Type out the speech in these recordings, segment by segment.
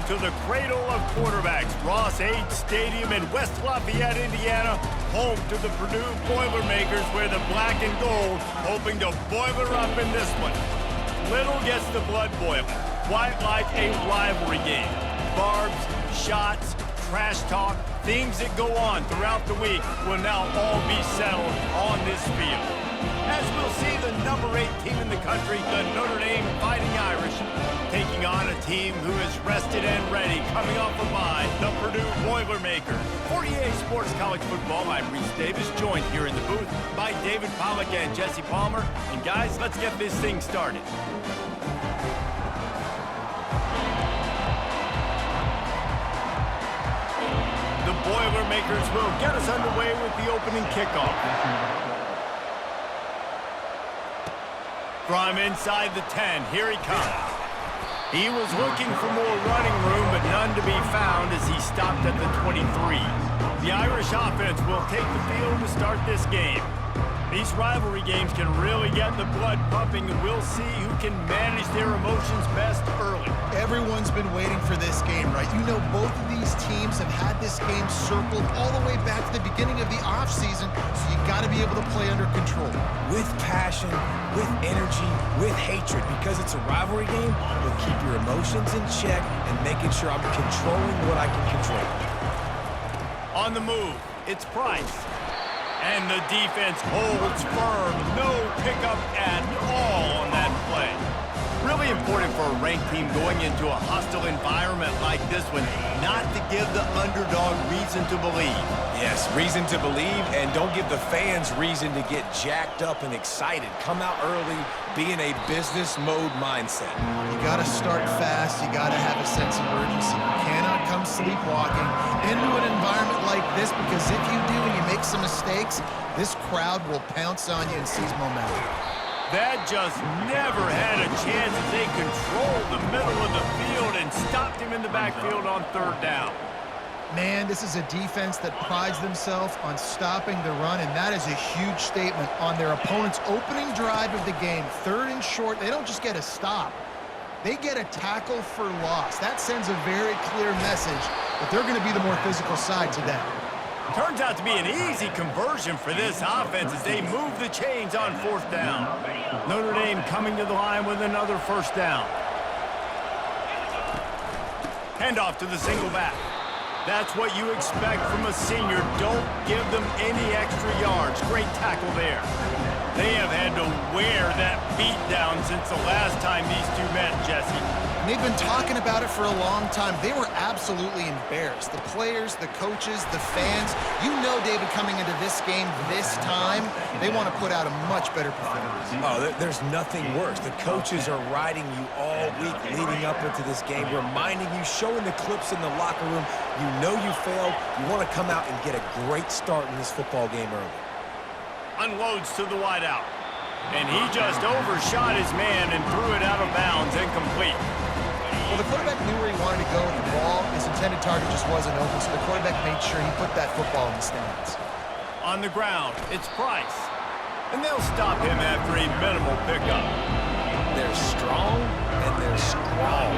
to the cradle of quarterbacks, Ross-Ade Stadium in West Lafayette, Indiana, home to the Purdue Boilermakers, where the black and gold hoping to boiler up in this one. Little gets the blood boiling, quite like a rivalry game. Barbs, shots, trash talk, things that go on throughout the week will now all be settled on this field. As we'll see the number 8 team in the country, the Notre Dame Fighting Irish, taking on a team who is rested and ready, coming off a bye, the Purdue Boilermakers. For EA Sports College Football, I'm Reese Davis, joined here in the booth by David Pollack and Jesse Palmer. And guys, let's get this thing started. The Boilermakers will get us underway with the opening kickoff. From inside the 10, here he comes. He was looking for more running room, but none to be found as he stopped at the 23. The Irish offense will take the field to start this game. These rivalry games can really get the blood pumping, and we'll see who can manage their emotions best early. Everyone's been waiting for this game, right? You know, both of these teams have had this game circled all the way back to the beginning of the offseason, so you got to be able to play under control. With passion, with energy, with hatred, because it's a rivalry game, we'll keep your emotions in check and making sure I'm controlling what I can control. On the move, it's Price. And the defense holds firm. No pickup at all on that play. Really important for a ranked team going into a hostile environment like this one, not to give the underdog reason to believe. Yes, reason to believe, and don't give the fans reason to get jacked up and excited. Come out early, be in a business mode mindset. You got to start fast. You got to have a sense of urgency. You cannot come sleepwalking into an environment like this, because if you do and you make some mistakes, this crowd will pounce on you and seize momentum. That just never had a chance as they controlled the middle of the field and stopped him in the backfield on 3rd down. Man, this is a defense that prides themselves on stopping the run, and that is a huge statement on their opponent's opening drive of the game. 3rd and short, they don't just get a stop. They get a tackle for loss. That sends a very clear message that they're going to be the more physical side today. Turns out to be an easy conversion for this offense as they move the chains on 4th down. Notre Dame coming to the line with another 1st down. Handoff to the single back. That's what you expect from a senior. Don't give them any extra yards. Great tackle there. They have had to wear that beat down since the last time these two met, Jesse. And they've been talking about it for a long time. They were absolutely embarrassed. The players, the coaches, the fans. You know, David, coming into this game this time, they want to put out a much better performance. Oh, there's nothing worse. The coaches are riding you all week leading up into this game, reminding you, showing the clips in the locker room. You know you failed. You want to come out and get a great start in this football game early. Unloads to the wideout. And he just overshot his man and threw it out of bounds, incomplete. Well, the quarterback knew where he wanted to go with the ball. His intended target just wasn't open, so the quarterback made sure he put that football in the stands. On the ground, it's Price. And they'll stop him after a minimal pickup. They're strong and they're strong.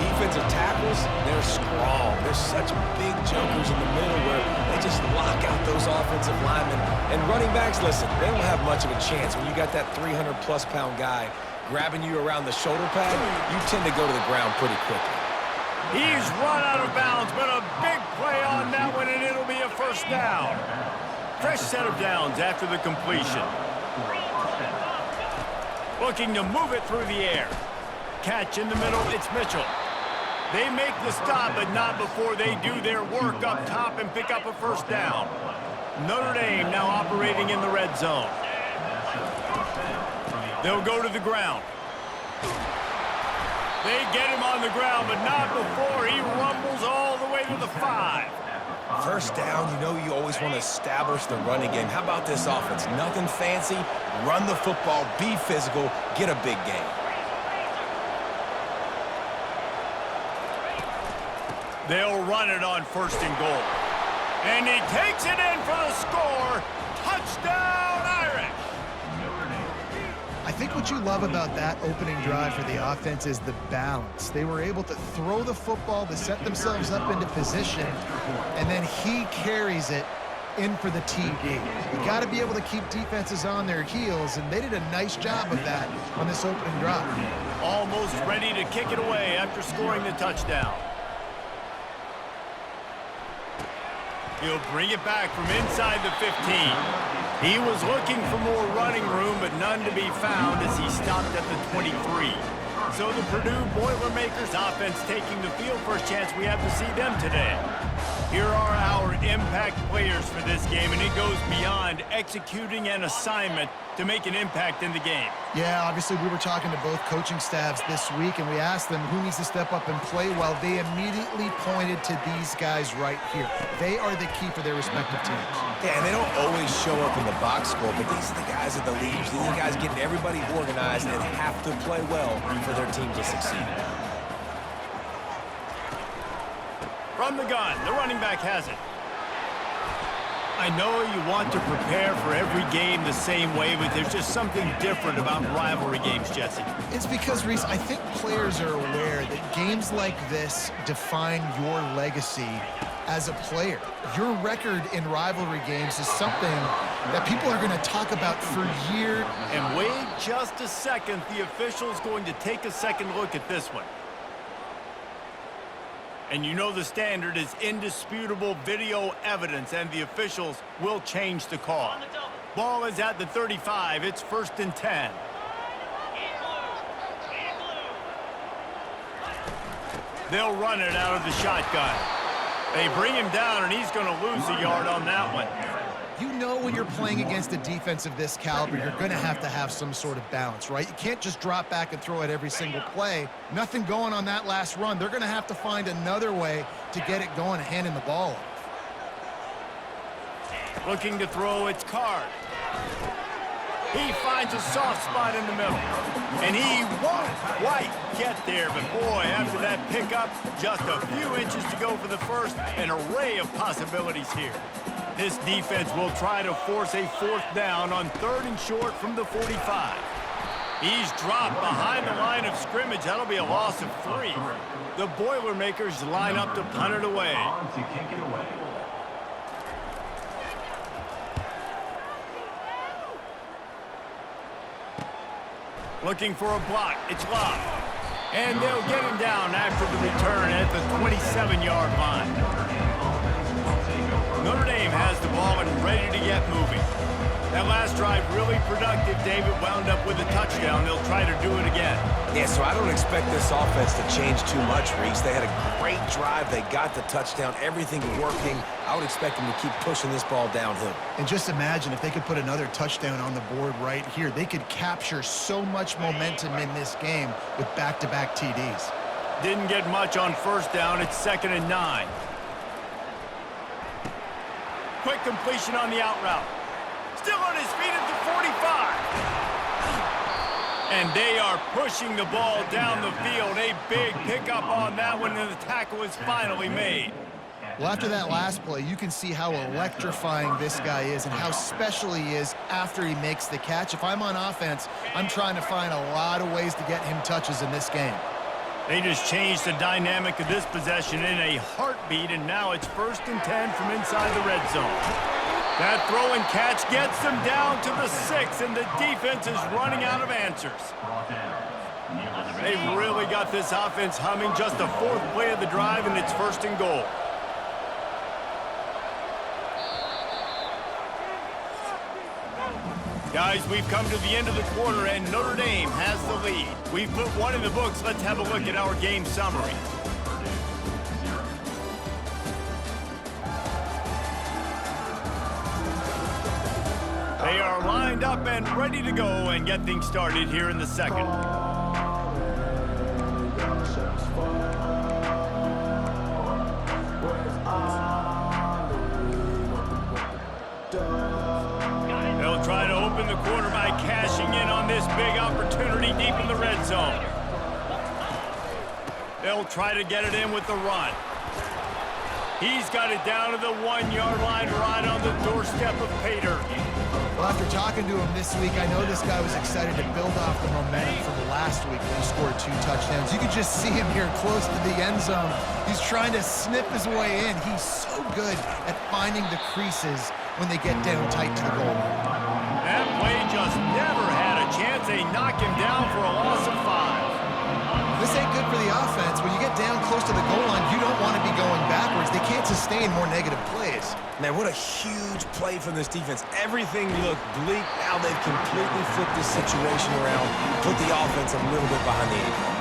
Defensive tackles, they're strong. They're such big jokers in the middle where they just lock out those offensive linemen. And running backs, listen, they don't have much of a chance. When you got that 300-plus pound guy grabbing you around the shoulder pad, you tend to go to the ground pretty quickly. He's run out of bounds, but a big play on that one, and it'll be a 1st down. Fresh set of downs after the completion. Looking to move it through the air. Catch in the middle, it's Mitchell. They make the stop, but not before they do their work up top and pick up a 1st down. Notre Dame now operating in the red zone. They'll go to the ground. They get him on the ground, but not before he rumbles all the way to the 5. 1st down, you know you always want to establish the running game. How about this offense? Nothing fancy. Run the football, be physical, get a big game. They'll run it on 1st and goal. And he takes it in for the score. Touchdown, Irish! think what you love about that opening drive for the offense is the balance. They were able to throw the football to set themselves up into position, and then he carries it in for the TD. You got to be able to keep defenses on their heels, and they did a nice job of that on this opening drive. Almost ready to kick it away after scoring the touchdown. He'll bring it back from inside the 15. He was looking for more running room, but none to be found as he stopped at the 23. So the Purdue Boilermakers offense taking the field. First chance we have to see them today. Here are our impact players for this game, and it goes beyond executing an assignment to make an impact in the game. Yeah, obviously we were talking to both coaching staffs this week, and we asked them who needs to step up and play well. They immediately pointed to these guys right here. They are the key for their respective teams. Yeah, and they don't always show up in the box score, but these are the guys at the leads. These are the guys getting everybody organized and have to play well for their team to succeed. From the gun, the running back has it. I know you want to prepare for every game the same way, but there's just something different about rivalry games, Jesse. It's because, Reese, I think players are aware that games like this define your legacy as a player. Your record in rivalry games is something that people are going to talk about for years. And wait just a second, the official's going to take a second look at this one. And you know the standard is indisputable video evidence, and the officials will change the call. Ball is at the 35. It's 1st and 10. They'll run it out of the shotgun. They bring him down, and he's going to lose a yard on that one. You know when you're playing against a defense of this caliber, you're going to have some sort of balance, right? You can't just drop back and throw it every single play. Nothing going on that last run. They're going to have to find another way to get it going, handing the ball off. Looking to throw, it's Card. He finds a soft spot in the middle, and he won't quite get there. But boy, after that pickup, just a few inches to go for the first. An array of possibilities here. This defense will try to force a 4th down on 3rd and short from the 45. He's dropped behind the line of scrimmage. That'll be a loss of 3. The Boilermakers line up to punt it away. Looking for a block. It's Love. And they'll get him down after the return at the 27-yard line. Notre Dame has the ball and ready to get moving. That last drive really productive. David wound up with a touchdown. They'll try to do it again. Yeah, so I don't expect this offense to change too much, Reese. They had a great drive. They got the touchdown. Everything working. I would expect them to keep pushing this ball downhill. And just imagine if they could put another touchdown on the board right here. They could capture so much momentum in this game with back-to-back TDs. Didn't get much on 1st down. It's 2nd and 9. Quick completion on the out route. Still on his feet at the 45. And they are pushing the ball down the field. A big pickup on that one, and the tackle is finally made. Well, after that last play, you can see how electrifying this guy is and how special he is after he makes the catch. If I'm on offense, I'm trying to find a lot of ways to get him touches in this game. They just changed the dynamic of this possession in a heartbeat, and now it's 1st and 10 from inside the red zone. That throw and catch gets them down to the 6, and the defense is running out of answers. They've really got this offense humming. Just the 4th play of the drive, and it's 1st and goal. Guys, we've come to the end of the quarter, and Notre Dame has the lead. We've put one in the books. Let's have a look at our game summary. They are lined up and ready to go and get things started here in the 2nd. Try to open the quarter by cashing in on this big opportunity deep in the red zone. They'll try to get it in with the run. He's got it down to the 1-yard line right on the doorstep of pay dirt. Well, after talking to him this week, I know this guy was excited to build off the momentum from last week when he scored 2 touchdowns. You could just see him here close to the end zone. He's trying to snip his way in. He's so good at finding the creases when they get down tight to the goal line. That play just never had a chance. They knock him down for a loss of 5. This ain't good for the offense. When you get down close to the goal line, you don't want to be going backwards. They can't sustain more negative plays. Man, what a huge play from this defense. Everything looked bleak. Now they've completely flipped this situation around, put the offense a little bit behind the 8 ball.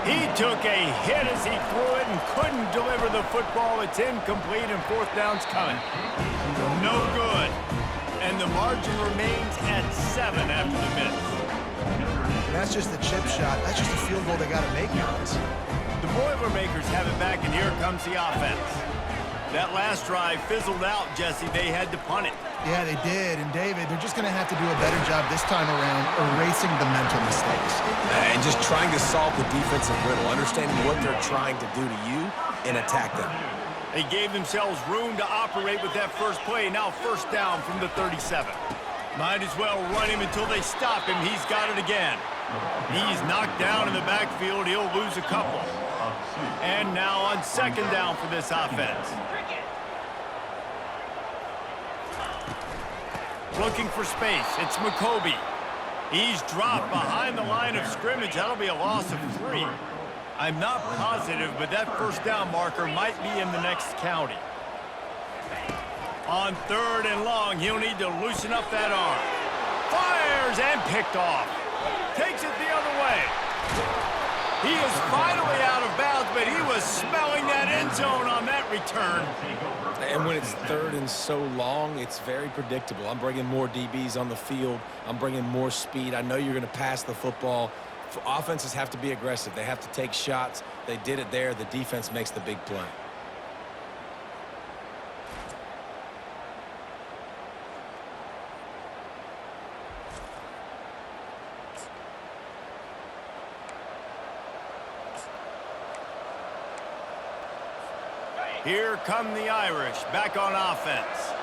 He took a hit as he threw it and couldn't deliver the football. It's incomplete and 4th down's coming. No good. And the margin remains at 7 after the miss. That's just the chip shot. That's just a field goal they got to make, guys. The Boilermakers have it back, and here comes the offense. That last drive fizzled out, Jesse. They had to punt it. Yeah, they did. And, David, they're just going to have to do a better job this time around erasing the mental mistakes. And just trying to solve the defensive riddle, understanding what they're trying to do to you and attack them. They gave themselves room to operate with that first play. Now 1st down from the 37. Might as well run him until they stop him. He's got it again. He's knocked down in the backfield. He'll lose a couple. And now on 2nd down for this offense. Looking for space. It's McCoby. He's dropped behind the line of scrimmage. That'll be a loss of 3. I'm not positive, but that 1st down marker might be in the next county. On 3rd and long, he'll need to loosen up that arm. Fires and picked off. Takes it the other way. He is finally out of bounds, but he was smelling that end zone on that return. And when it's 3rd and so long, it's very predictable. I'm bringing more DBs on the field. I'm bringing more speed. I know you're going to pass the football. Offenses have to be aggressive. They have to take shots. They did it there. The defense makes the big play. Here come the Irish, back on offense.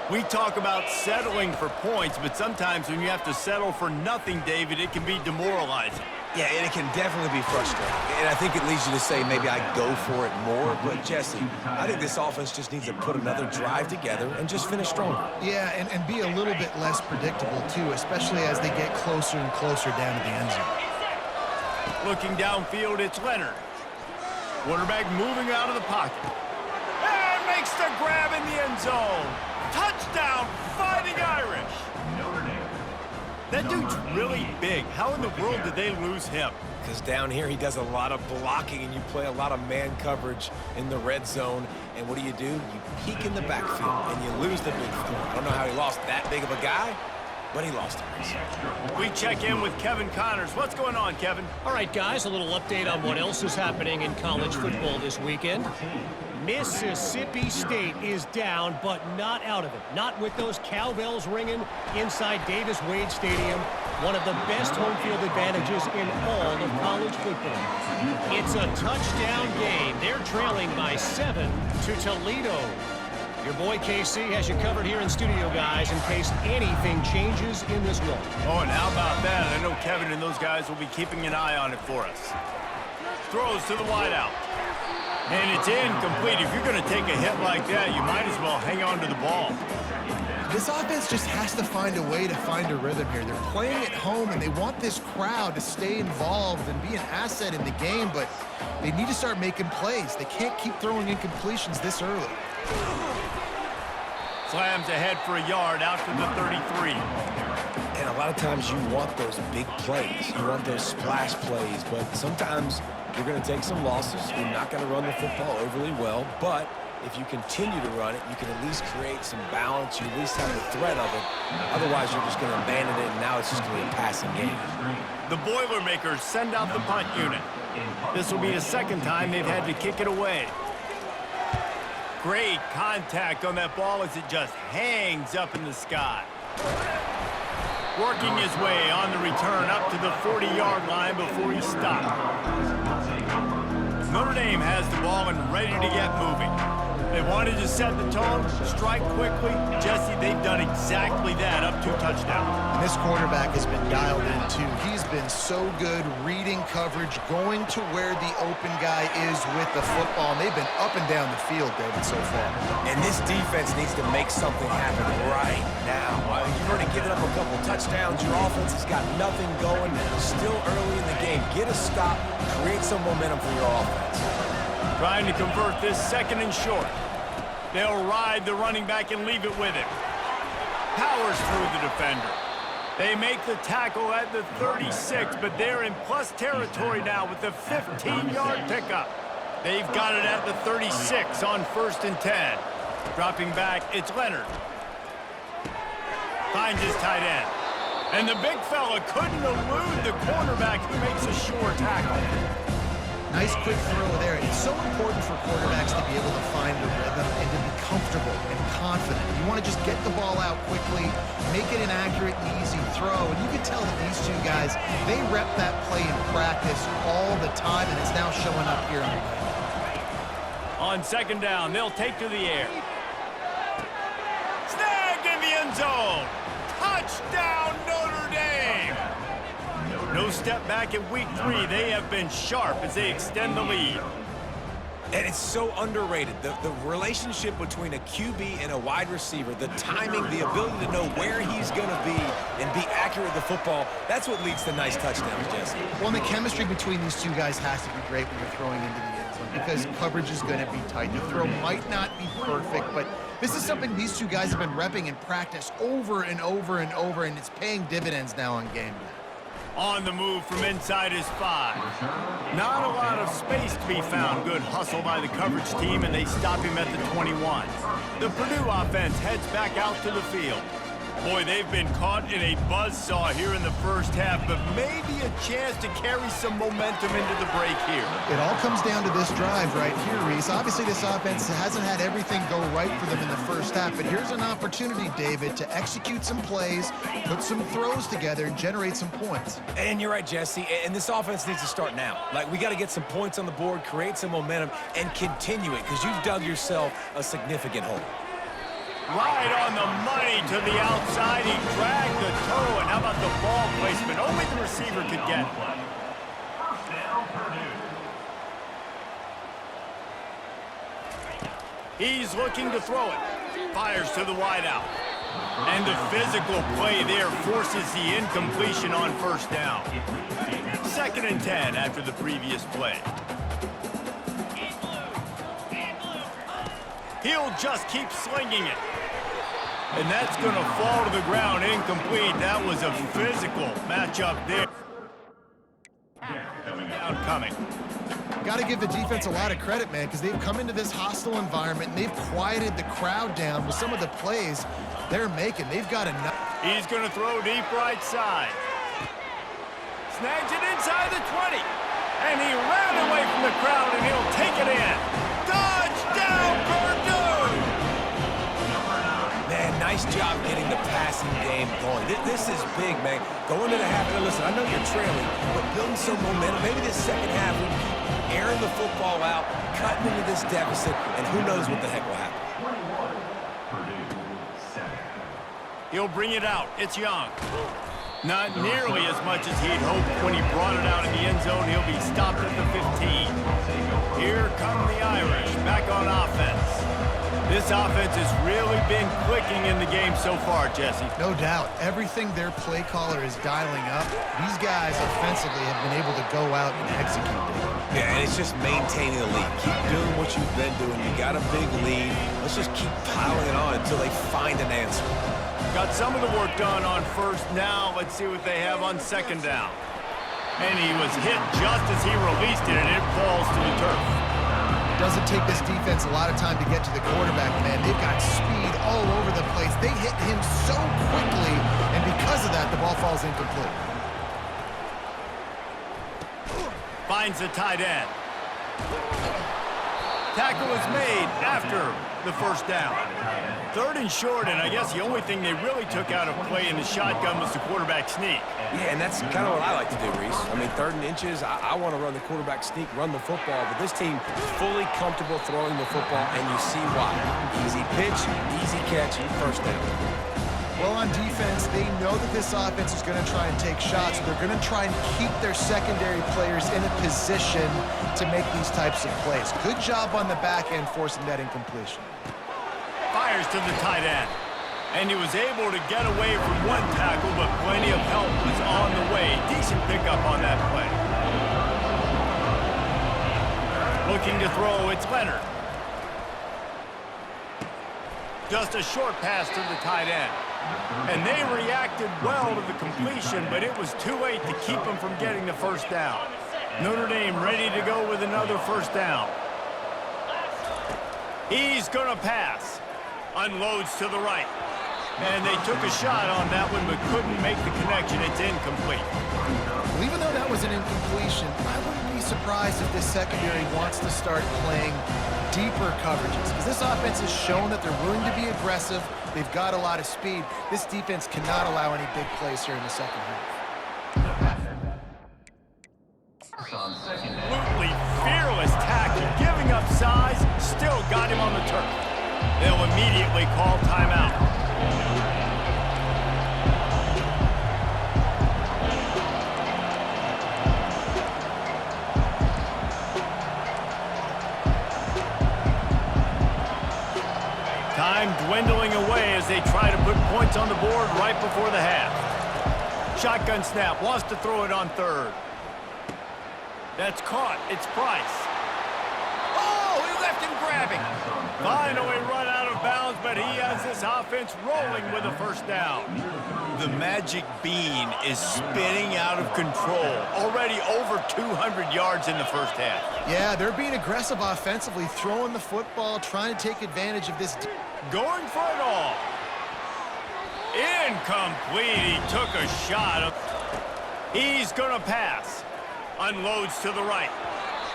We talk about settling for points, but sometimes when you have to settle for nothing, David, it can be demoralizing. Yeah, and it can definitely be frustrating. And I think it leads you to say maybe I go for it more. But, Jesse, I think this offense just needs to put another drive together and just finish stronger. Yeah, and be a little bit less predictable, too, especially as they get closer and closer down to the end zone. Looking downfield, it's Leonard. Quarterback moving out of the pocket. And makes the grab in the end zone. Touchdown, Fighting Irish. That dude's really big. How in the world did they lose him? Because down here he does a lot of blocking and you play a lot of man coverage in the red zone. And what do? You peek in the backfield and you lose the big fella. I don't know how he lost that big of a guy, but he lost him. We check in with Kevin Connors. What's going on, Kevin? All right, guys, a little update on what else is happening in college football this weekend. Mississippi State is down, but not out of it. Not with those cowbells ringing inside Davis-Wade Stadium, one of the best home field advantages in all of college football. It's a touchdown game. They're trailing by 7 to Toledo. Your boy KC has you covered here in studio, guys, in case anything changes in this one. Oh, and how about that? I know Kevin and those guys will be keeping an eye on it for us. Throws to the wideout. And it's incomplete. If you're going to take a hit like that, you might as well hang on to the ball. This offense just has to find a way to find a rhythm here. They're playing at home, and they want this crowd to stay involved and be an asset in the game, but they need to start making plays. They can't keep throwing incompletions this early. Slams ahead for a yard out to the 33. And a lot of times you want those big plays. You want those splash plays, but sometimes you're going to take some losses. You're not going to run the football overly well, but if you continue to run it, you can at least create some balance. You at least have the threat of it. Otherwise, you're just going to abandon it, and now it's just going to be a passing game. The Boilermakers send out the punt unit. This will be the 2nd time they've had to kick it away. Great contact on that ball as it just hangs up in the sky. Working his way on the return up to the 40-yard line before he stopped. Notre Dame has the ball and ready to get moving. They wanted to set the tone, strike quickly. Jesse, they've done exactly that, up 2 touchdowns. And this quarterback has been dialed in, too. He's been so good reading coverage, going to where the open guy is with the football. And they've been up and down the field, David, so far. And this defense needs to make something happen right now. You've already given up a couple touchdowns. Your offense has got nothing going. Still early in the game. Get a stop. Create some momentum for your offense. Trying to convert this 2nd and short. They'll ride the running back and leave it with him. Powers through the defender. They make the tackle at the 36, but they're in plus territory now with the 15-yard pickup. They've got it at the 36 on 1st and 10. Dropping back, it's Leonard. Finds his tight end. And the big fella couldn't elude the cornerback who makes a sure tackle. Nice quick throw there. It's so important for quarterbacks to be able to find the rhythm and to be comfortable and confident. You want to just get the ball out quickly, make it an accurate and easy throw. And you can tell that these 2 guys, they rep that play in practice all the time, and it's now showing up here on the play. On 2nd down, they'll take to the air. Snagged in the end zone. Touchdown, Notre Dame. No step back in week 3. They have been sharp as they extend the lead. And it's so underrated. The relationship between a QB and a wide receiver, the timing, the ability to know where he's going to be and be accurate with the football, that's what leads to nice touchdowns, Jesse. Well, and the chemistry between these 2 guys has to be great when you're throwing into the end zone because coverage is going to be tight. The throw might not be perfect, but this is something these 2 guys have been repping in practice over and over and over, and it's paying dividends now on game day. On the move from inside his 5. Not a lot of space to be found. Good hustle by the coverage team, and they stop him at the 21. The Purdue offense heads back out to the field. Boy, they've been caught in a buzzsaw here in the 1st half, but maybe a chance to carry some momentum into the break here. It all comes down to this drive right here, Reese. Obviously, this offense hasn't had everything go right for them in the 1st half, but here's an opportunity, David, to execute some plays, put some throws together, and generate some points. And you're right, Jesse, and this offense needs to start now. Like, we got to get some points on the board, create some momentum, and continue it, because you've dug yourself a significant hole. Right on the money to the outside. He dragged the toe, and how about the ball placement? Only the receiver could get it. He's looking to throw it. Fires to the wideout. And the physical play there forces the incompletion on 1st down. 2nd and 10 after the previous play. He'll just keep slinging it. And that's going to fall to the ground incomplete. That was a physical matchup there. Coming. Got to give the defense a lot of credit, man, because they've come into this hostile environment and they've quieted the crowd down with some of the plays they're making. They've got enough. He's going to throw deep right side. Snags it inside the 20. And he ran away from the crowd, and he'll take it in. Touchdown, Purdue! Man, nice job getting the passing game going. This is big, man. Going to the half, and listen, I know you're trailing, but building some momentum. Maybe this 2nd half, we keep airing the football out, cutting into this deficit, and who knows what the heck will happen. He'll bring it out. It's Young. Not nearly as much as he'd hoped when he brought it out in the end zone. He'll be stopped at the 15. Here come the Irish back on offense. This offense has really been clicking in the game so far, Jesse. No doubt. Everything their play caller is dialing up, these guys offensively have been able to go out and execute it. Yeah, and it's just maintaining the lead. Keep doing what you've been doing. You got a big lead. Let's just keep piling it on until they find an answer. Got some of the work done on 1st. Now let's see what they have on 2nd down. And he was hit just as he released it, and it falls to the turf. Doesn't take this defense a lot of time to get to the quarterback, man. They've got speed all over the place. They hit him so quickly, and because of that, the ball falls incomplete. Finds the tight end. Tackle is made after the 1st down. 3rd and short, and I guess the only thing they really took out of play in the shotgun was the quarterback sneak. Yeah, and that's kind of what I like to do, Reese. I mean, 3rd and inches, I want to run the quarterback sneak, run the football, but this team fully comfortable throwing the football, and you see why. Easy pitch, easy catch, first down. Well, on defense, they know that this offense is going to try and take shots. So they're going to try and keep their secondary players in a position to make these types of plays. Good job on the back end forcing that incompletion. Fires to the tight end. And he was able to get away from one tackle, but plenty of help was on the way. Decent pickup on that play. Looking to throw, it's Leonard. Just a short pass to the tight end. And they reacted well to the completion, but it was too late to keep them from getting the first down. Notre Dame ready to go with another first down. He's going to pass. Unloads to the right. And they took a shot on that one, but couldn't make the connection. It's incomplete. Well, even though that was an incompletion, I wouldn't be surprised if this secondary wants to start playing deeper coverages, because this offense has shown that they're willing to be aggressive. They've got a lot of speed. This defense cannot allow any big plays here in the second half. Absolutely fearless tackle, giving up size, still got him on the turf. They'll immediately call timeout. Time dwindling away as they try to put points on the board right before the half. Shotgun snap, wants to throw it on 3rd. That's caught, it's Price. Oh, he left him grabbing. Finally run out of bounds, but he has this offense rolling with a first down. The magic bean is spinning out of control. Already over 200 yards in the first half. Yeah, they're being aggressive offensively, throwing the football, trying to take advantage of this. Going for it all. Incomplete. He took a shot. He's going to pass. Unloads to the right.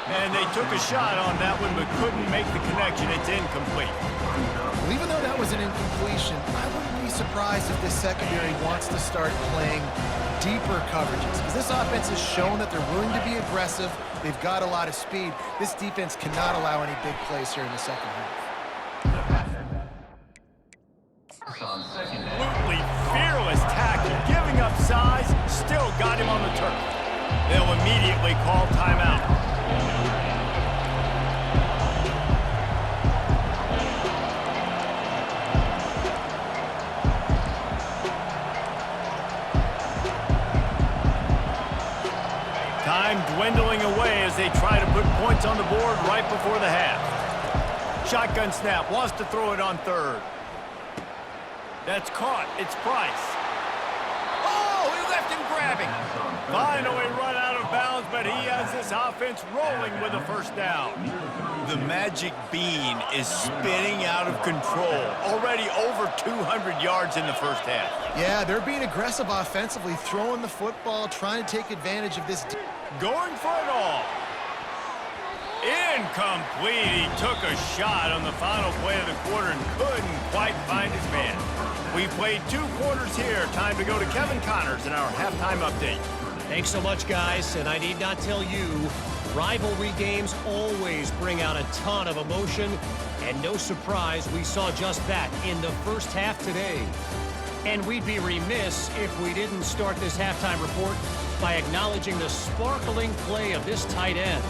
And they took a shot on that one, but couldn't make the connection. It's incomplete. Well, even though that was an incompletion, I wouldn't be surprised if this secondary wants to start playing deeper coverages, because this offense has shown that they're willing to be aggressive. They've got a lot of speed. This defense cannot allow any big plays here in the second half. Absolutely fearless tackle, giving up size, still got him on the turf. They'll immediately call timeout. Time dwindling away as they try to put points on the board right before the half. Shotgun snap, wants to throw it on 3rd. That's caught, it's Price. Oh, he left him grabbing. Finally run out of bounds, but he has this offense rolling with a first down. The magic bean is spinning out of control. Already over 200 yards in the first half. Yeah, they're being aggressive offensively, throwing the football, trying to take advantage of this. Going for it all. Incomplete. He took a shot on the final play of the quarter and couldn't quite find his man. We've played 2 quarters here. Time to go to Kevin Connors in our halftime update. Thanks so much, guys. And I need not tell you, rivalry games always bring out a ton of emotion. And no surprise, we saw just that in the first half today. And we'd be remiss if we didn't start this halftime report by acknowledging the sparkling play of this tight end.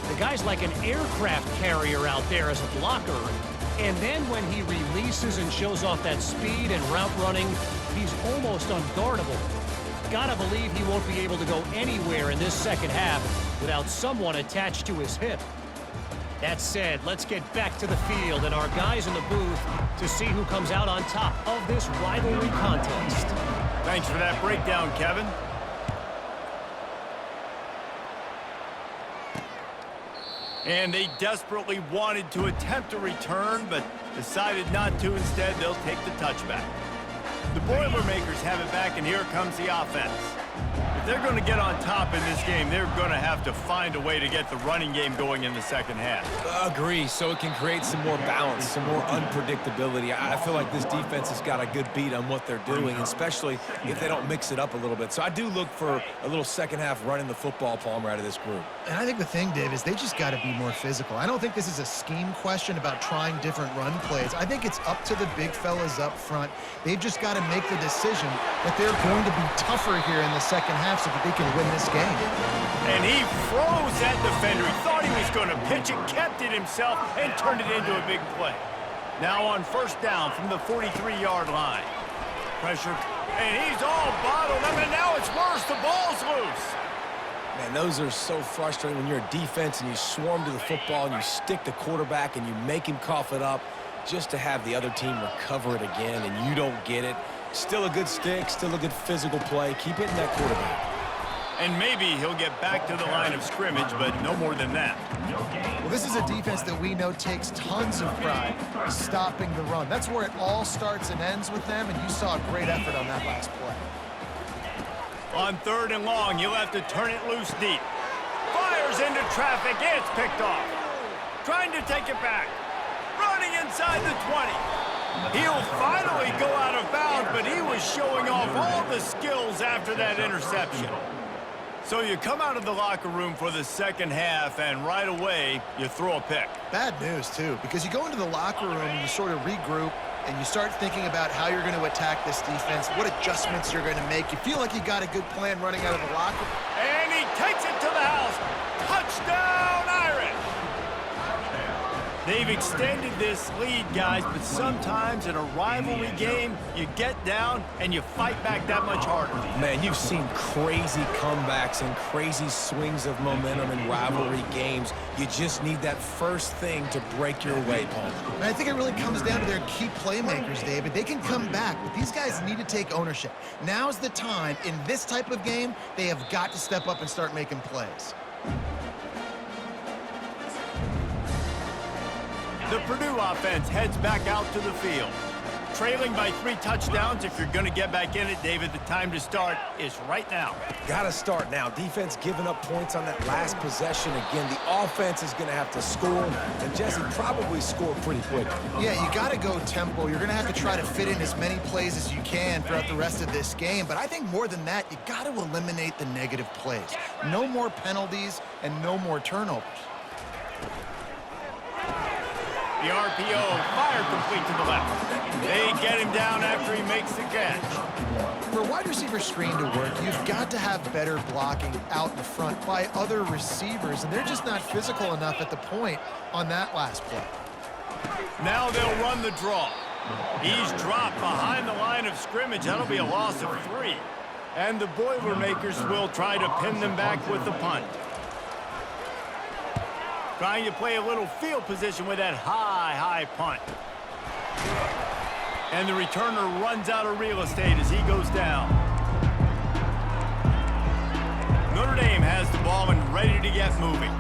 The guy's like an aircraft carrier out there as a blocker. And then when he releases and shows off that speed and route running, he's almost unguardable. Gotta believe he won't be able to go anywhere in this second half without someone attached to his hip. That said, let's get back to the field and our guys in the booth to see who comes out on top of this rivalry contest. Thanks for that breakdown, Kevin. And they desperately wanted to attempt a return, but decided not to. Instead, they'll take the touchback. The Boilermakers have it back, and here comes the offense. The If they're going to get on top in this game, they're going to have to find a way to get the running game going in the second half. Agree, so it can create some more balance, some more unpredictability. I feel like this defense has got a good beat on what they're doing, especially if they don't mix it up a little bit. So I do look for a little second half running the football, Palmer, out of this group. And I think the thing, Dave, is they just got to be more physical. I don't think this is a scheme question about trying different run plays. I think it's up to the big fellas up front. They've just got to make the decision that they're going to be tougher here in the second half so that they can win this game. And he froze that defender. He thought he was going to pitch it, kept it himself, and turned it into a big play. Now on first down from the 43-yard line. Pressure, and he's all bottled up, and now it's worse. The ball's loose. Man, those are so frustrating when you're a defense and you swarm to the football and you stick the quarterback and you make him cough it up just to have the other team recover it again and you don't get it. Still a good stick, still a good physical play. Keep hitting that quarterback. And maybe he'll get back to the line of scrimmage, but no more than that. Well, this is a defense that we know takes tons of pride stopping the run. That's where it all starts and ends with them, and you saw a great effort on that last play. On third and long, he'll have to turn it loose deep. Fires into traffic. It's picked off. Trying to take it back. Running inside the 20. He'll finally go out of bounds, but he was showing off all the skills after that interception. So you come out of the locker room for the second half, and right away, you throw a pick. Bad news, too, because you go into the locker room and you sort of regroup, and you start thinking about how you're going to attack this defense, what adjustments you're going to make. You feel like you got a good plan running out of the locker room. And he takes it to the house. Touchdown, Irish! They've extended this lead, guys, but sometimes in a rivalry game, you get down and you fight back that much harder. Man, you've seen crazy comebacks and crazy swings of momentum in rivalry games. You just need that first thing to break your way, Paul. And I think it really comes down to their key playmakers, David. They can come back, but these guys need to take ownership. Now's the time. In this type of game, they have got to step up and start making plays. The Purdue offense heads back out to the field. Trailing by 3 touchdowns. If you're going to get back in it, David, the time to start is right now. Got to start now. Defense giving up points on that last possession. Again, the offense is going to have to score, and Jesse probably score pretty quick. Yeah, you got to go tempo. You're going to have to try to fit in as many plays as you can throughout the rest of this game. But I think more than that, you got to eliminate the negative plays. No more penalties and no more turnovers. The RPO, fire complete to the left. They get him down after he makes the catch. For a wide receiver screen to work, you've got to have better blocking out in front by other receivers, and they're just not physical enough at the point on that last play. Now they'll run the draw. He's dropped behind the line of scrimmage. That'll be a loss of 3. And the Boilermakers will try to pin them back with the punt. Trying to play a little field position with that high punt. And the returner runs out of real estate as he goes down. Notre Dame has the ball and ready to get moving.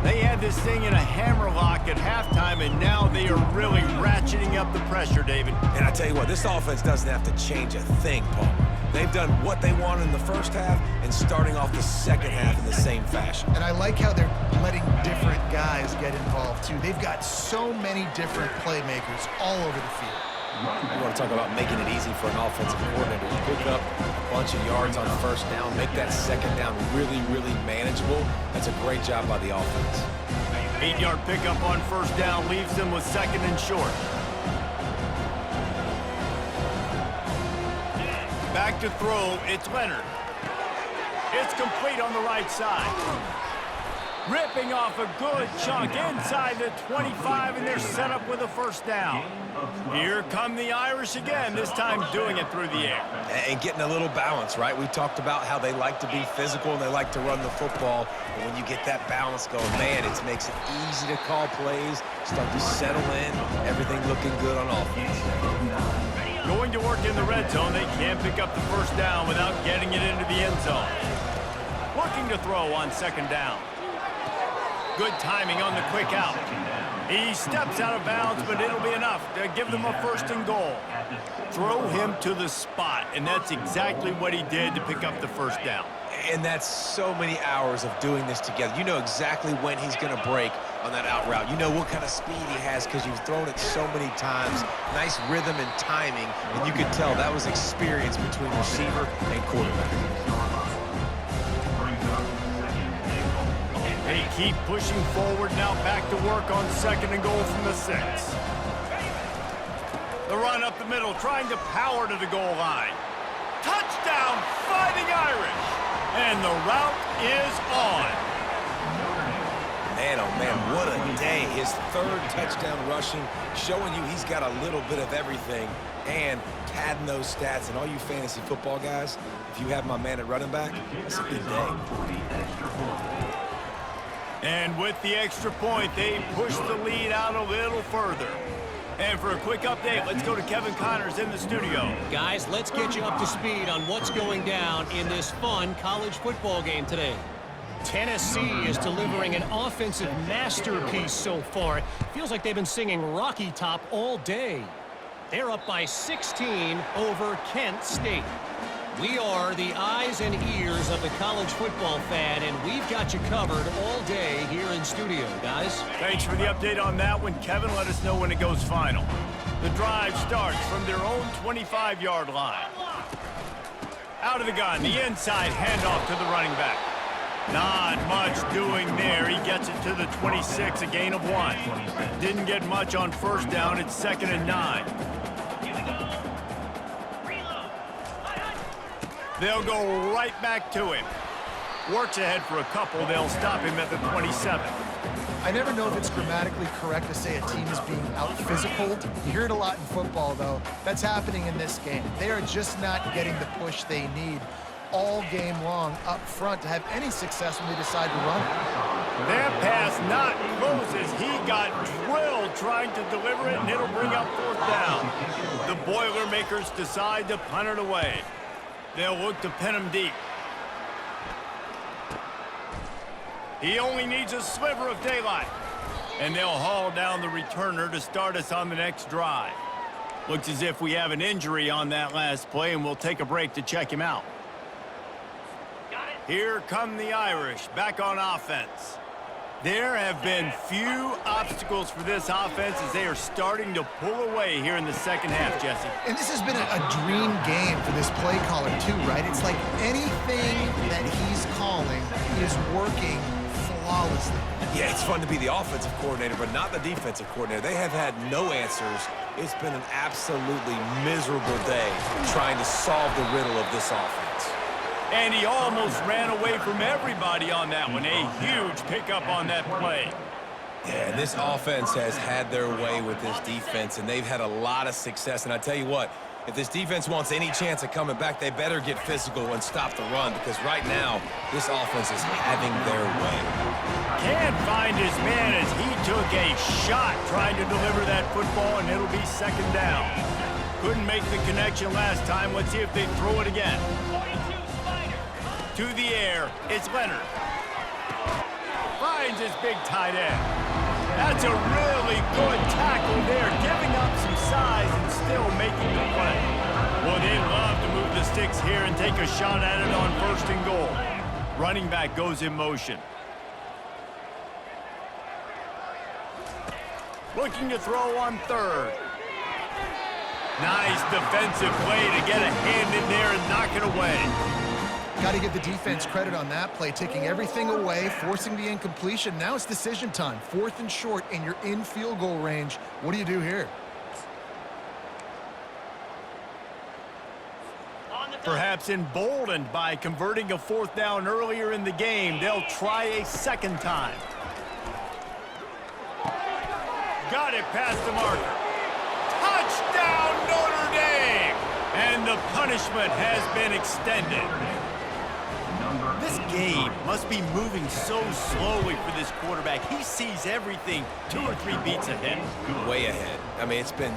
They had this thing in a hammerlock at halftime, and now they are really ratcheting up the pressure, David. And I tell you what, this offense doesn't have to change a thing, Paul. They've done what they wanted in the first half and starting off the second half in the same fashion. And I like how they're letting different guys get involved, too. They've got so many different playmakers all over the field. You want to talk about making it easy for an offensive coordinator to pick up a bunch of yards on first down, make that second down really, really manageable. That's a great job by the offense. 8-yard pickup on first down leaves them with second and short. Back to throw, it's Leonard. It's complete on the right side. Ripping off a good chunk inside the 25, and they're set up with a first down. Here come the Irish again, this time doing it through the air. And getting a little balance, right? We talked about how they like to be physical and they like to run the football. But when you get that balance going, man, it makes it easy to call plays, start to settle in, everything looking good on offense. Going to work in the red zone, they can't pick up the first down without getting it into the end zone. Looking to throw on second down. Good timing on the quick out. He steps out of bounds, but it'll be enough to give them a first and goal. Throw him to the spot, and that's exactly what he did to pick up the first down. And that's so many hours of doing this together. You know exactly when he's going to break on that out route. You know what kind of speed he has because you've thrown it so many times. Nice rhythm and timing, and you could tell that was experience between receiver and quarterback. They keep pushing forward, now back to work on 2nd and goal from the 6. The run up the middle, trying to power to the goal line. Touchdown, Fighting Irish! And the route is on. Man, oh man, what a day. His 3rd touchdown rushing, showing you he's got a little bit of everything and padding those stats. And all you fantasy football guys, if you have my man at running back, that's a good day. And with the extra point, they push the lead out a little further. And for a quick update, let's go to Kevin Connors in the studio. Guys, let's get you up to speed on what's going down in this fun college football game today. Tennessee is delivering an offensive masterpiece so far. It feels like they've been singing Rocky Top all day. They're up by 16 over Kent State. We are the eyes and ears of the college football fan, and we've got you covered all day here in studio, guys. Thanks for the update on that one, Kevin. Let us know when it goes final. The drive starts from their own 25-yard line. Out of the gun, the inside handoff to the running back. Not much doing there. He gets it to the 26, a gain of 1. Didn't get much on 1st down. It's 2nd and 9. They'll go right back to him. Works ahead for a couple. They'll stop him at the 27. I never know if it's grammatically correct to say a team is being out-physicaled. You hear it a lot in football, though. That's happening in this game. They are just not getting the push they need all game long up front to have any success when they decide to run it. That pass not close as he got drilled trying to deliver it, and it'll bring up 4th down. The Boilermakers decide to punt it away. They'll look to pin him deep. He only needs a sliver of daylight. And they'll haul down the returner to start us on the next drive. Looks as if we have an injury on that last play, and we'll take a break to check him out. Here come the Irish back on offense. There have been few obstacles for this offense as they are starting to pull away here in the 2nd half, Jesse. And this has been a dream game for this play caller, too, right? It's like anything that he's calling is working flawlessly. Yeah, it's fun to be the offensive coordinator, but not the defensive coordinator. They have had no answers. It's been an absolutely miserable day trying to solve the riddle of this offense. And he almost ran away from everybody on that one. A huge pickup on that play. Yeah, and this offense has had their way with this defense, and they've had a lot of success. And I tell you what, if this defense wants any chance of coming back, they better get physical and stop the run, because right now, this offense is having their way. Can't find his man as he took a shot trying to deliver that football, and it'll be 2nd down. Couldn't make the connection last time. Let's see if they throw it again. To the air, it's Leonard. Finds his big tight end. That's a really good tackle there, giving up some size and still making the play. Well, they love to move the sticks here and take a shot at it on 1st and goal. Running back goes in motion. Looking to throw on 3rd. Nice defensive play to get a hand in there and knock it away. Got to give the defense credit on that play, taking everything away, forcing the incompletion. Now it's decision time. 4th and short, and you're in field goal range. What do you do here? Perhaps emboldened by converting a 4th down earlier in the game, they'll try a 2nd time. Got it past the marker. Touchdown, Notre Dame! And the punishment has been extended. This game must be moving so slowly for this quarterback. He sees everything 2 or 3 beats ahead. Way ahead. I mean, it's been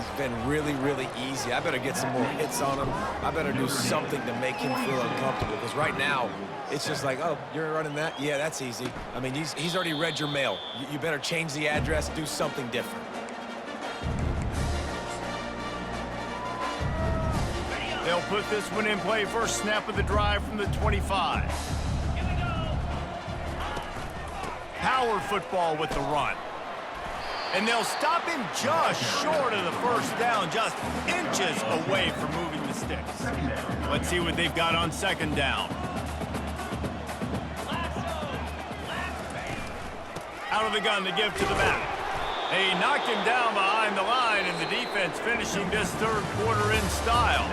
really, really easy. I better get some more hits on him. I better do something to make him feel uncomfortable, because right now, it's just like, oh, you're running that? Yeah, that's easy. I mean, he's already read your mail. You better change the address, do something different. They'll put this one in play. First snap of the drive from the 25. power football with the run. And they'll stop him just short of the first down, just inches away from moving the sticks. Let's see what they've got on second down. Out of the gun to give to the back. They knock him down behind the line, and the defense finishing this third quarter in style.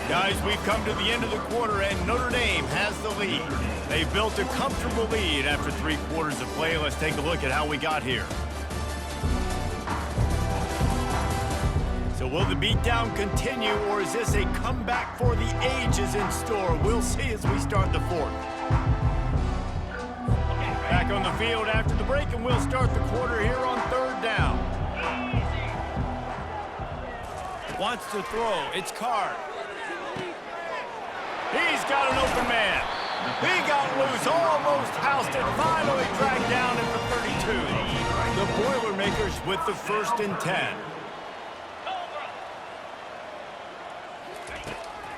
Guys, we've come to the end of the quarter, and Notre Dame has the lead. They've built a comfortable lead after 3 quarters of play. Let's take a look at how we got here. So will the beatdown continue, or is this a comeback for the ages in store? We'll see as we start the fourth. Back on the field after the break, and we'll start the quarter here on third down. Wants to throw. It's Card. He's got an open man. He got loose, almost housed it, finally dragged down at the 32. The Boilermakers with the 1st and 10.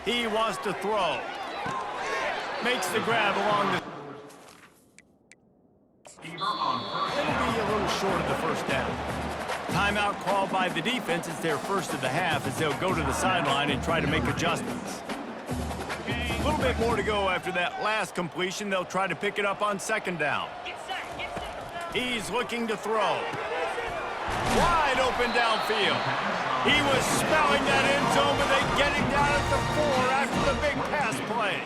He wants to throw. Makes the grab along the... It'll be a little short of the first down. Timeout called by the defense. It's their first of the half as they'll go to the sideline and try to make adjustments. A little bit more to go after that last completion. They'll try to pick it up on second down. He's looking to throw. Wide open downfield. He was smelling that end zone, but they get him down at the 4 after the big pass play.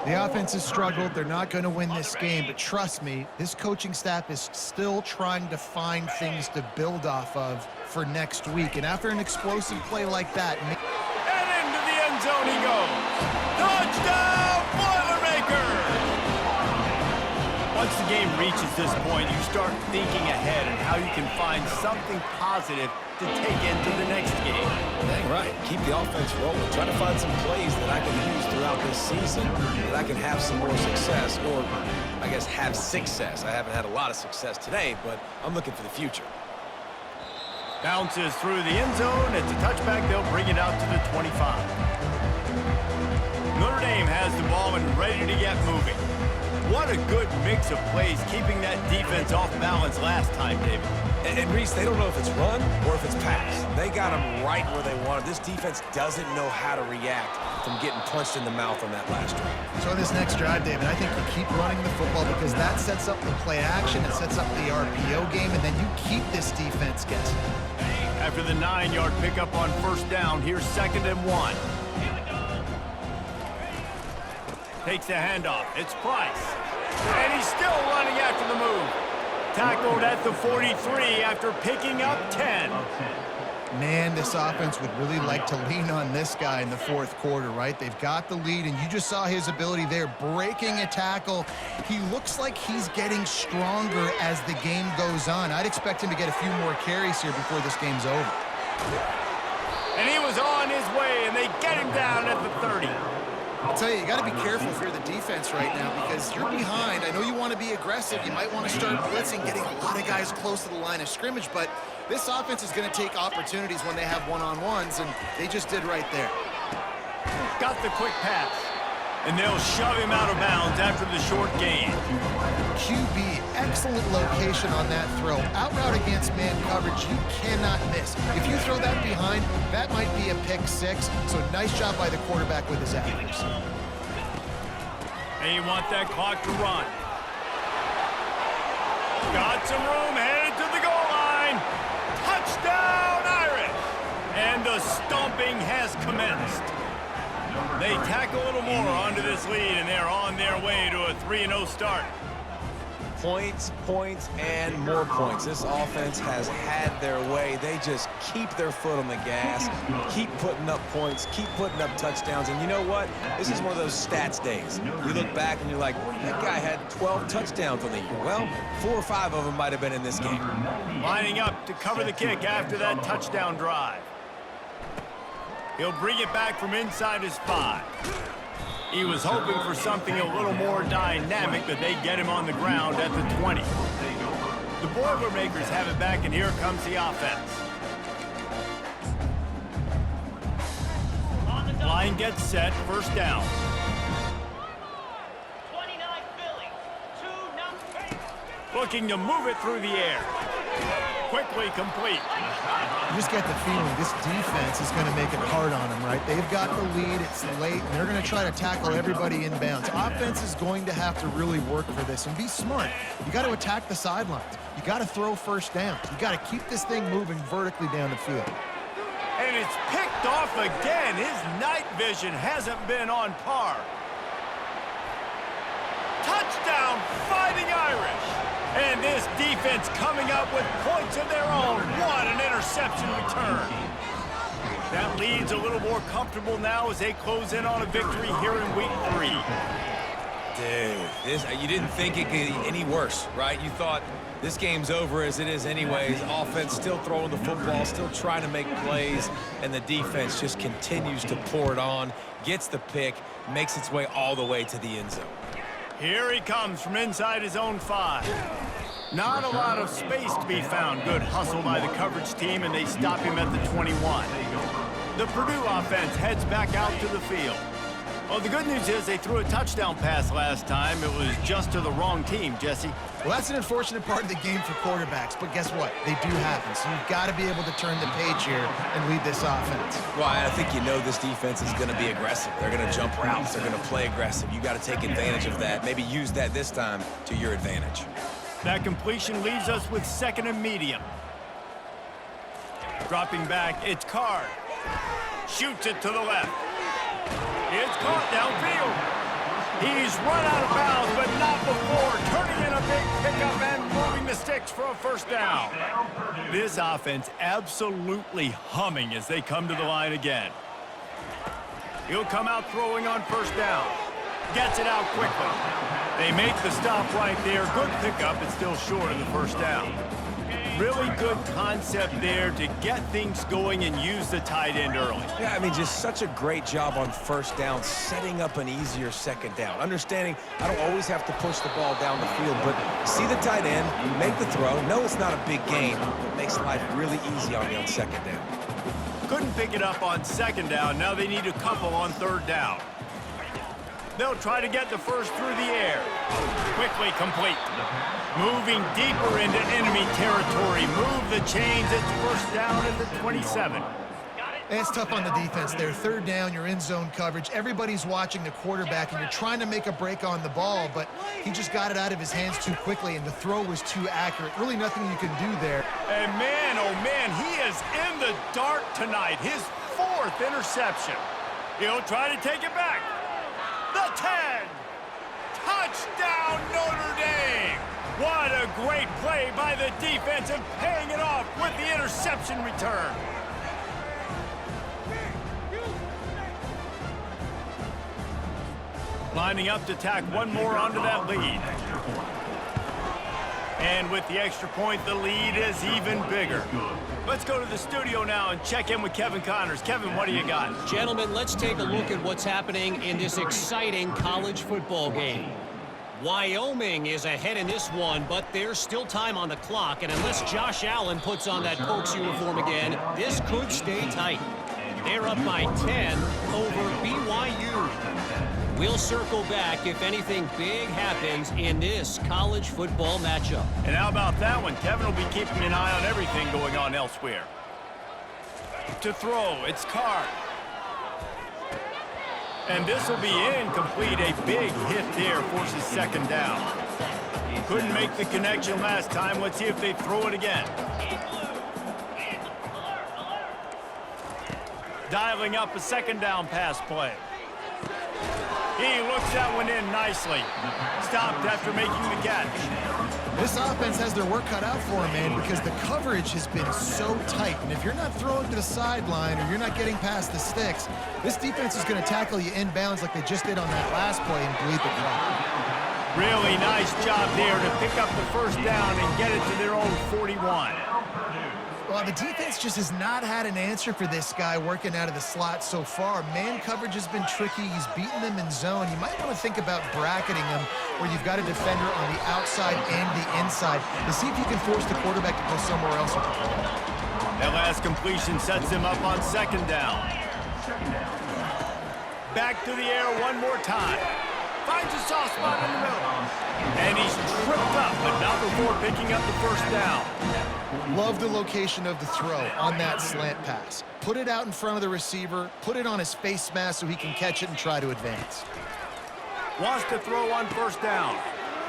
The offense has struggled. They're not going to win this game, but trust me, this coaching staff is still trying to find things to build off of for next week. And after an explosive play like that... And into the end zone he goes. Touchdown, Boilermakers! Once the game reaches this point, you start thinking ahead and how you can find something positive to take into the next game. Dang right. Keep the offense rolling. Try to find some plays that I can use throughout this season that I can have some more success, or I guess have success. I haven't had a lot of success today, but I'm looking for the future. Bounces through the end zone. It's a touchback. They'll bring it out to the 25. Notre Dame has the ball and ready to get moving. What a good mix of plays, keeping that defense off balance last time, David. And Reese, they don't know if it's run or if it's pass. They got them right where they wanted. This defense doesn't know how to react from getting punched in the mouth on that last drive. So this next drive, David, I think you keep running the football because that sets up the play action, it sets up the RPO game, and then you keep this defense guessing. After the 9-yard pickup on first down, here's 2nd and 1. Takes the handoff. It's Price. And he's still running after the move. Tackled at the 43 after picking up 10. Man, this offense would really like to lean on this guy in the 4th quarter, right? They've got the lead, and you just saw his ability there, breaking a tackle. He looks like he's getting stronger as the game goes on. I'd expect him to get a few more carries here before this game's over. And he was on his way, and they get him down at the 30. I'll tell you got to be careful if you're the defense right now because you're behind. I know you want to be aggressive. You might want to start blitzing, getting a lot of guys close to the line of scrimmage, but this offense is going to take opportunities when they have one-on-ones, and they just did right there. Got the quick pass, and they'll shove him out of bounds after the short gain. QB, excellent location on that throw. Out route against man coverage, you cannot miss. If you throw that behind, that might be a pick 6. So nice job by the quarterback with his accuracy. They want that clock to run. Got some room, headed to the goal line. Touchdown, Irish! And the stomping has commenced. They tack a little more onto this lead, and they're on their way to a 3-0 start. Points, points, and more points. This offense has had their way. They just keep their foot on the gas, keep putting up points, keep putting up touchdowns. And you know what? This is one of those stats days. You look back and you're like, that guy had 12 touchdowns on the year. Well, 4 or 5 of them might have been in this game. Lining up to cover the kick after that touchdown drive. He'll bring it back from inside his 5. He was hoping for something a little more dynamic, but they get him on the ground at the 20. The Boilermakers have it back, and here comes the offense. Line gets set, first down. 29 Philly, 2-0. looking to move it through the air. Quickly complete. You just get the feeling this defense is going to make it hard on them, right? They've got the lead, it's late, and they're going to try to tackle everybody inbounds. Offense is going to have to really work for this and be smart. You got to attack the sidelines. You got to throw first downs. You got to keep this thing moving vertically down the field. And it's picked off again. His night vision hasn't been on par. Touchdown, Fighting Irish. And this defense coming up with points of their own. What an interception return. That lead's a little more comfortable now as they close in on a victory here in week 3. Dude, you didn't think it could get any worse, right? You thought this game's over as it is anyways. Offense still throwing the football, still trying to make plays, and the defense just continues to pour it on, gets the pick, makes its way all the way to the end zone. Here he comes from inside his own 5. Not a lot of space to be found. Good hustle by the coverage team, and they stop him at the 21. The Purdue offense heads back out to the field. Well, the good news is they threw a touchdown pass last time. It was just to the wrong team, Jesse. Well, that's an unfortunate part of the game for quarterbacks, but guess what? They do happen, so you've got to be able to turn the page here and lead this offense. Well, I think you know this defense is going to be aggressive. They're going to jump routes. They're going to play aggressive. You got to take advantage of that. Maybe use that this time to your advantage. That completion leaves us with 2nd and medium. Dropping back, it's Card. Shoots it to the left. It's caught downfield. He's run out of bounds, but not before turning in a big pickup and moving the sticks for a first down. This offense absolutely humming as they come to the line again. He'll come out throwing on first down. Gets it out quickly. They make the stop right there. Good pickup, but still short of the first down. Really good concept there to get things going and use the tight end early. Yeah, I mean, just such a great job on first down, setting up an easier second down. Understanding I don't always have to push the ball down the field, but see the tight end, make the throw. No, it's not a big gain, but makes life really easy on you on second down. Couldn't pick it up on second down. Now they need a couple on third down. They'll try to get the first through the air. Quickly complete. Moving deeper into enemy territory. Move the chains. It's first down at the 27. And it's tough on the defense there. Third down, you're in zone coverage. Everybody's watching the quarterback, and you're trying to make a break on the ball, but he just got it out of his hands too quickly, and the throw was too accurate. Really nothing you can do there. And man, oh man, he is in the dark tonight. His 4th interception. He'll try to take it back. The 10. Touchdown, Notre Dame. What a great play by the defense and paying it off with the interception return. Lining up to tack one more onto that lead. And with the extra point, the lead is even bigger. Let's go to the studio now and check in with Kevin Connors. Kevin, what do you got? Gentlemen, let's take a look at what's happening in this exciting college football game. Wyoming is ahead in this one, but there's still time on the clock, and unless Josh Allen puts on that Pokes uniform again, this could stay tight. They're up by 10 over BYU. We'll circle back if anything big happens in this college football matchup. And how about that one? Kevin will be keeping an eye on everything going on elsewhere. To throw, it's Card. And this will be incomplete. A big hit there forces second down. Couldn't make the connection last time. Let's see if they throw it again. Dialing up a second down pass play. He looks that one in nicely. Stopped after making the catch. This offense has their work cut out for them, man, because the coverage has been so tight. And if you're not throwing to the sideline or you're not getting past the sticks, this defense is going to tackle you inbounds like they just did on that last play and bleed the clock. Really nice job there to pick up the first down and get it to their own 41. Well, the defense just has not had an answer for this guy working out of the slot so far. Man coverage has been tricky. He's beaten them in zone. You might want to think about bracketing them where you've got a defender on the outside and the inside to see if you can force the quarterback to go somewhere else with the ball. That last completion sets him up on second down. Back to the air one more time. finds a soft spot in the middle. And he's tripped up, but not before picking up the first down. Love the location of the throw on that slant pass. Put it out in front of the receiver, put it on his face mask so he can catch it and try to advance. Wants to throw on first down.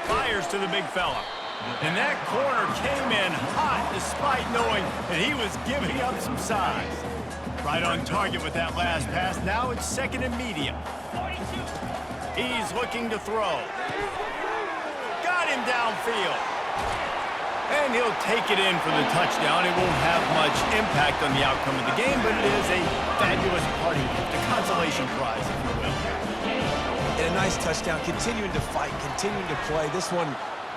Fires to the big fella. And that corner came in hot despite knowing that he was giving up some size. Right on target with that last pass. Now it's second and medium. He's looking to throw. Got him downfield. And he'll take it in for the touchdown. It won't have much impact on the outcome of the game, but it is a fabulous parting gift, a consolation prize, if you will. And a nice touchdown, continuing to fight, continuing to play. This one,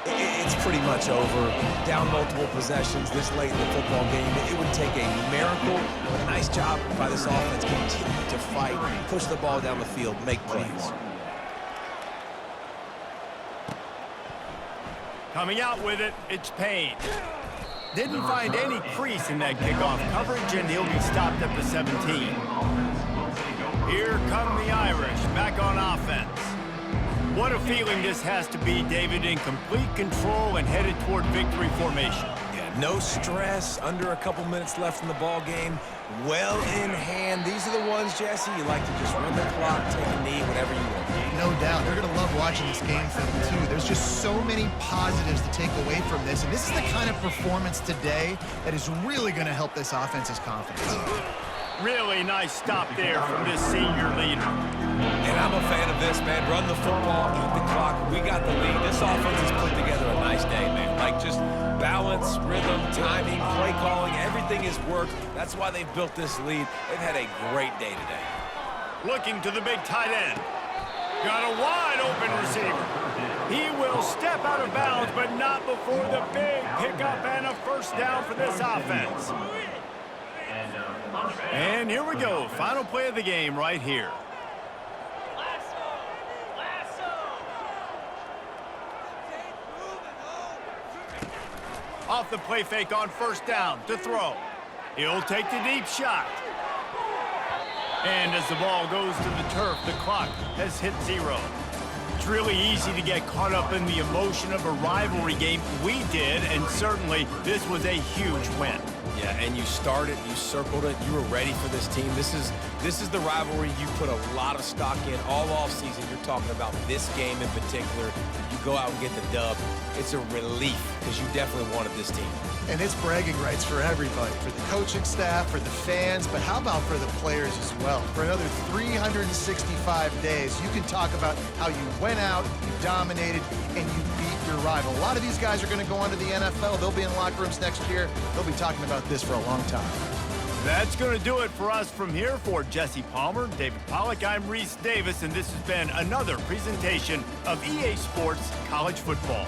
it's pretty much over. Down multiple possessions this late in the football game. It would take a miracle, but a nice job by this offense. Continue to fight, push the ball down the field, make plays. Coming out with it, it's Payne. Didn't find any crease in that kickoff coverage, and he'll be stopped at the 17. Here come the Irish, back on offense. What a feeling this has to be, David, in complete control and headed toward victory formation. Yeah, no stress, under a couple minutes left in the ball game. Well in hand. These are the ones, Jesse, you like to just run the clock, take a knee, whatever you want. No doubt. They're going to love watching this game film, too. There's just so many positives to take away from this, and this is the kind of performance today that is really going to help this offense's confidence. Really nice stop there from this senior leader. And I'm a fan of this, man. Run the football, eat the clock. We got the lead. This offense has put together a nice day, man. Like just balance, rhythm, timing, play calling, everything has worked. That's why they've built this lead. They've had a great day today. Looking to the big tight end. Got a wide open receiver. He will step out of bounds, but not before the big pickup and a first down for this offense. And here we go. Final play of the game right here. Off the play fake on first down to throw. He'll take the deep shot. And as the ball goes to the turf, the clock has hit 0. It's really easy to get caught up in the emotion of a rivalry game. We did, and certainly this was a huge win. Yeah, and you started, you circled it, you were ready for this team. This is the rivalry you put a lot of stock in all offseason. You're talking about this game in particular. You go out and get the dub. It's a relief because you definitely wanted this team. And it's bragging rights for everybody, for the coaching staff, for the fans, but how about for the players as well? For another 365 days, you can talk about how you went out, you dominated, and you beat your rival. A lot of these guys are going to go on to the NFL. They'll be in locker rooms next year. They'll be talking about this for a long time. That's going to do it for us from here. For Jesse Palmer, David Pollack, I'm Reese Davis, and this has been another presentation of EA Sports College Football.